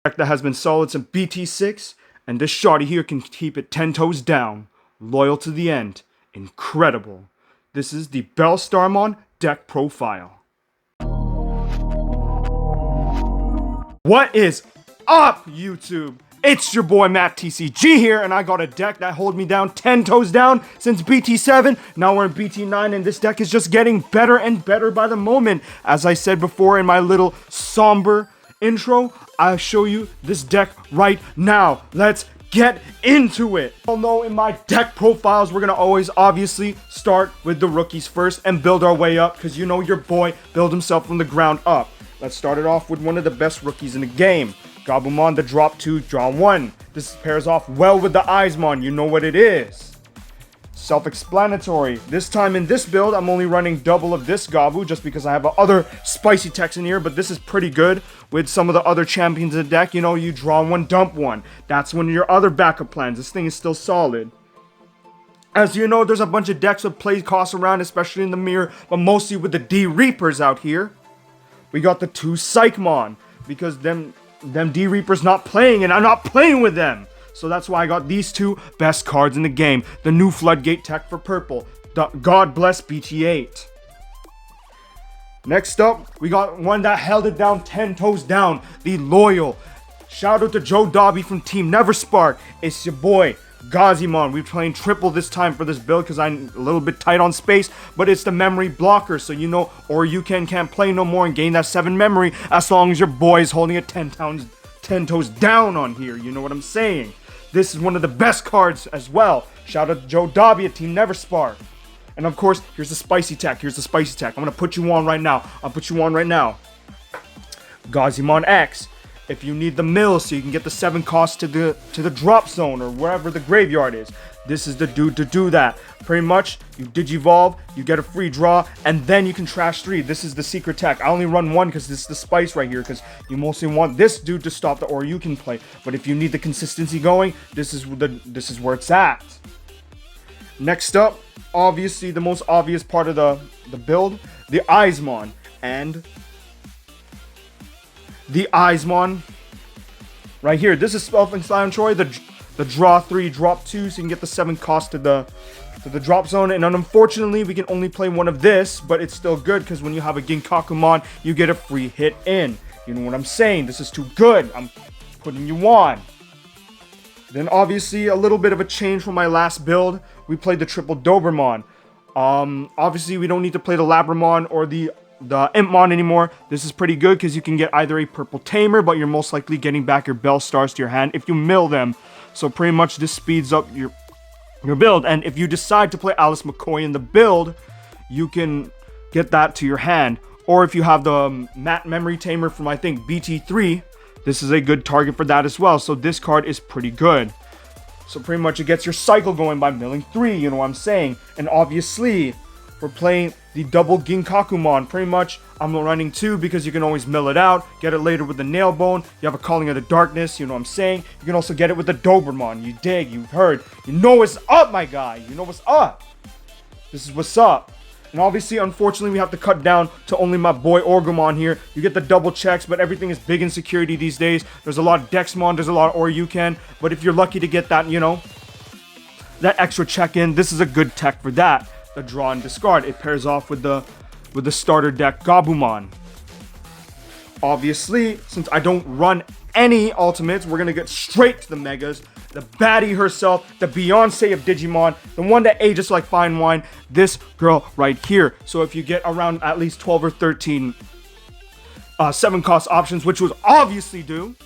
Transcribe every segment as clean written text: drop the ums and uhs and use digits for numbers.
Deck that has been solid since BT6, and this shotty here can keep it 10 toes down. Loyal to the end. Incredible. This is the Beelstarmon deck profile. What is up, YouTube? It's your boy MatteTCG here, and I got a deck that holds me down 10 toes down since BT7. Now we're in BT9, and this deck is just getting better and better by the moment. As I said before in my little somber intro, I'll show you this deck right now. Let's get into it. You'll know in my deck profiles, we're gonna always obviously start with the rookies first and build our way up, because you know your boy built himself from the ground up. Let's start it off with one of the best rookies in the game. Gabumon, the drop 2, draw 1. This pairs off well with the Eismon. You know what it is. Self-explanatory. This time in this build, I'm only running double of this Gabu just because I have other spicy techs in here, but this is pretty good with some of the other champions in the deck. You know, you draw 1, dump 1. That's one of your other backup plans. This thing is still solid. As you know, there's a bunch of decks with play costs around, especially in the mirror, but mostly with the D Reapers out here. We got the 2 Psychmon, because them D Reapers not playing, and I'm not playing with them. So that's why I got these 2 best cards in the game. The new Floodgate tech for purple. The God bless BT8. Next up, we got one that held it down 10 toes down. The loyal. Shout out to Joe Dobby from Team Never Spark. It's your boy, Gazimon. We're playing triple this time for this build because I'm a little bit tight on space, but it's the memory blocker, so you know, or you can't play no more and gain that 7 memory as long as your boy is holding it 10 toes down on here. You know what I'm saying? This is one of the best cards as well. Shout out to Joe Dobby at Team Never Spark. And of course, here's the spicy tech. Here's the spicy tech. I'm gonna put you on right now. I'll put you on right now. Gazimon X. If you need the mill so you can get the 7 cost to the drop zone or wherever the graveyard is, this is the dude to do that. Pretty much, you Digivolve, you get a free draw, and then you can trash 3. This is the secret tech. I only run 1 because this is the spice right here, because you mostly want this dude to stop the or you can play. But if you need the consistency going, this is where it's at. Next up, obviously the most obvious part of the build, the Eismon. And the Eismon right here. This is self-explanatory. The draw 3, drop 2, so you can get the 7 cost to the drop zone. And unfortunately, we can only play one of this, but it's still good because when you have a Ginkakumon, you get a free hit in. You know what I'm saying? This is too good. I'm putting you on. Then obviously a little bit of a change from my last build. We played the triple Dobermon. Obviously we don't need to play the Labramon or the Impmon anymore. This is pretty good because you can get either a purple tamer, but you're most likely getting back your Beelstars to your hand if you mill them. So pretty much this speeds up your build. And if you decide to play Alice McCoy in the build, you can get that to your hand. Or if you have the Matt Memory Tamer from, I think, BT3, this is a good target for that as well. So this card is pretty good. So pretty much it gets your cycle going by milling 3, you know what I'm saying? And obviously, we're playing the double Ginkakumon. Pretty much, I'm running 2 because you can always mill it out, get it later with the Nail Bone. You have a Calling of the Darkness, you know what I'm saying? You can also get it with the Dobermon. You dig, you've heard. You know what's up, my guy. You know what's up. This is what's up. And obviously, unfortunately, we have to cut down to only my boy Orgrimmon here. You get the double checks, but everything is big in security these days. There's a lot of Dexmon, there's a lot of Oryuken. But if you're lucky to get that, you know, that extra check in, this is a good tech for that. The draw and discard. It pairs off with the starter deck Gabumon. Obviously, since I don't run any ultimates, we're gonna get straight to the megas. The baddie herself, the Beyonce of Digimon, the one that ages like fine wine, this girl right here. So if you get around at least 12 or 13 7 cost options, which was obviously due,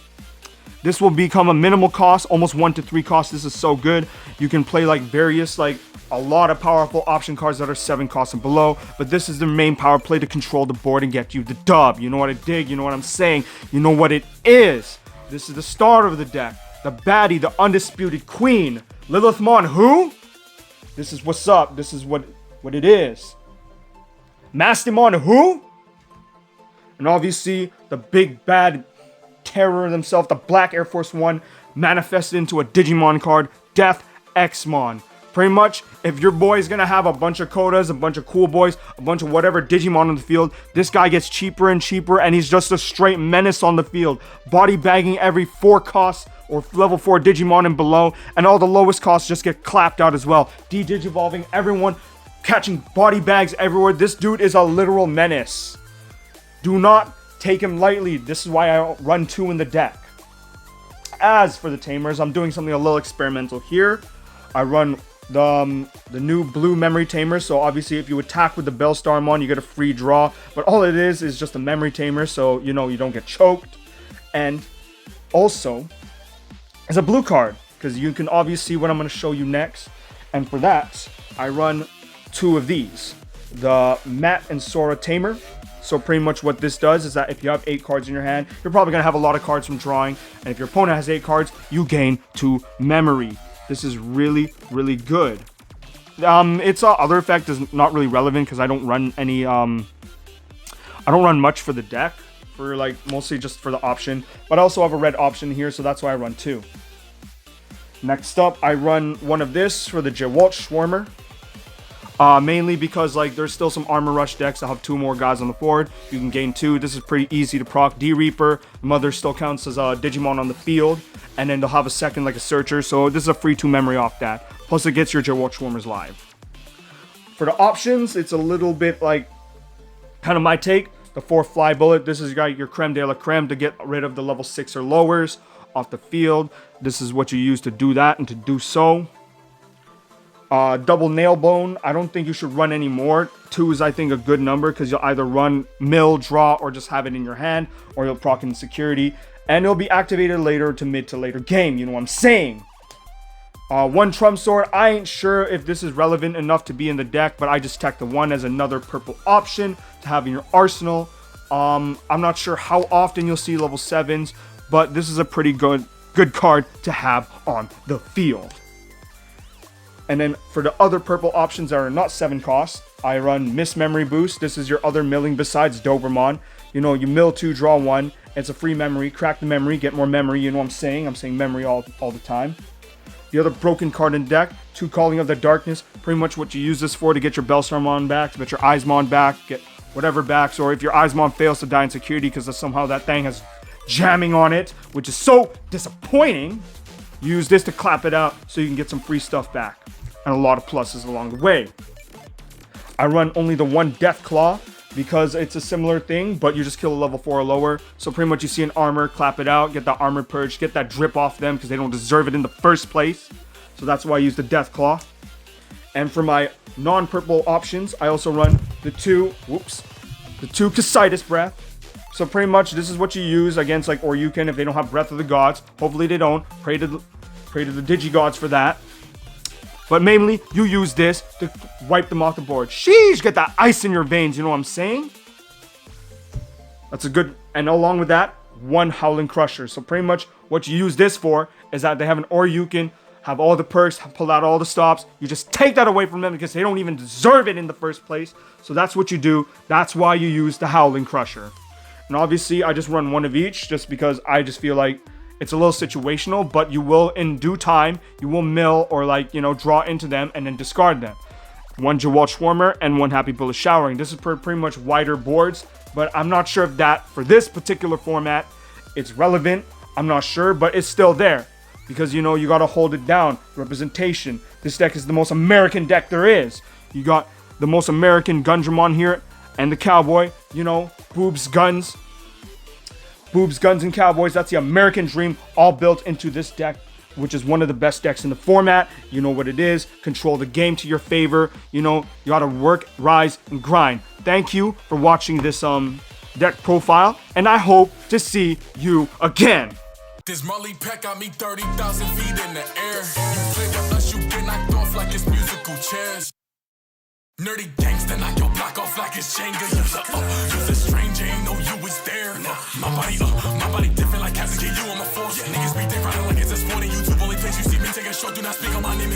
this will become a minimal cost, almost 1 to 3 costs. This is so good. You can play like various, like a lot of powerful option cards that are 7 costs and below, but this is the main power play to control the board and get you the dub. You know what I dig? You know what I'm saying? You know what it is. This is the starter of the deck. The baddie, the undisputed queen. Lilithmon who? This is what's up. This is what it is. Mastimon who? And obviously, the big bad terror themselves, the Black Air Force One, manifested into a Digimon card, Death Xmon. Pretty much, if your boy's gonna have a bunch of Kodas, a bunch of cool boys, a bunch of whatever Digimon on the field, this guy gets cheaper and cheaper, and he's just a straight menace on the field. Body bagging every 4 costs or level 4 Digimon and below, and all the lowest costs just get clapped out as well. De-Digivolving everyone, catching body bags everywhere. This dude is a literal menace. Do not take him lightly. This is why I run 2 in the deck. As for the tamers, I'm doing something a little experimental here. I run the new blue memory tamer. So obviously if you attack with the Beelstarmon, you get a free draw. But all it is just a memory tamer, so you know you don't get choked. And also, it's a blue card, because you can obviously see what I'm going to show you next. And for that, I run 2 of these. The Matt and Sora tamer. So pretty much what this does is that if you have 8 cards in your hand, you're probably going to have a lot of cards from drawing. And if your opponent has 8 cards, you gain 2 memory. This is really, really good. Its other effect is not really relevant because I don't run any, I don't run much for the deck. For like, mostly just for the option. But I also have a red option here, so that's why I run 2. Next up, I run one of this for the Jawalt Swarmer. Mainly because like there's still some armor rush decks that have 2 more guys on the board. You can gain 2. This is pretty easy to proc. D-Reaper, Mother still counts as a Digimon on the field, and then they'll have a second like a Searcher. So this is a free 2 memory off that. Plus it gets your Jawalt Swarmers live. For the options, it's a little bit like kind of my take. The 4 Fly Bullet. This is your creme de la creme to get rid of the level 6 or lowers off the field. This is what you use to do that and to do so. Double Nail Bone, I don't think you should run any more. 2 is, I think, a good number because you'll either run mill, draw, or just have it in your hand, or you'll proc in security, and it'll be activated later to mid to later game, you know what I'm saying? 1 Trump Sword, I ain't sure if this is relevant enough to be in the deck, but I just tacked the 1 as another purple option to have in your arsenal. I'm not sure how often you'll see level 7s, but this is a pretty good card to have on the field. And then for the other purple options that are not 7 costs, I run Miss Memory Boost. This is your other milling besides Doberman. You know, you mill 2, draw 1. It's a free memory. Crack the memory, get more memory. You know what I'm saying? I'm saying memory all the time. The other broken card in the deck, 2 Calling of the Darkness. Pretty much what you use this for to get your Beelstarmon back, to get your Eismon back, get whatever backs. Or if your Eismon fails to die in security because somehow that thing has jamming on it, which is so disappointing, use this to clap it out so you can get some free stuff back. And a lot of pluses along the way. I run only the 1 Death Claw because it's a similar thing, but you just kill a level 4 or lower. So pretty much you see an armor, clap it out, get the armor purge, get that drip off them because they don't deserve it in the first place. So that's why I use the Death Claw. And for my non-purple options, I also run the 2 Casitas Breath. So pretty much this is what you use against like Oryuken if they don't have Breath of the Gods. Hopefully they don't. Pray to the Digigods for that. But mainly, you use this to wipe them off the board. Sheesh, get that ice in your veins, you know what I'm saying? That's a good, and along with that, 1 Howling Crusher. So pretty much what you use this for is that they have an Oryuken, have all the perks, pull out all the stops. You just take that away from them because they don't even deserve it in the first place. So that's what you do. That's why you use the Howling Crusher. And obviously, I just run 1 of each just because I just feel like it's a little situational, but you will, in due time, you will mill or like, you know, draw into them and then discard them. 1 Jawalt Swarmer and 1 Happy Bullet Showering. This is pretty much wider boards, but I'm not sure if that, for this particular format, it's relevant. I'm not sure, but it's still there. Because, you know, you gotta hold it down. Representation. This deck is the most American deck there is. You got the most American Gundramon here, and the Cowboy, you know, boobs, guns. Boobs, guns, and cowboys. That's the American dream all built into this deck, which is one of the best decks in the format. You know what it is. Control the game to your favor. You know, you gotta work, rise, and grind. Thank you for watching this deck profile, and I hope to see you again. This Marley Peck got me 30,000 feet in the air. You play with us, you get knocked off like it's musical chairs. Nerdy gangsta, knock your block off like it's Jenga. You's a stranger, ain't know you was there. My body different like Kazuki, you on my force. Niggas be dick riding like it's a sport. And YouTube only place you see me take a shot. Do not speak on my name.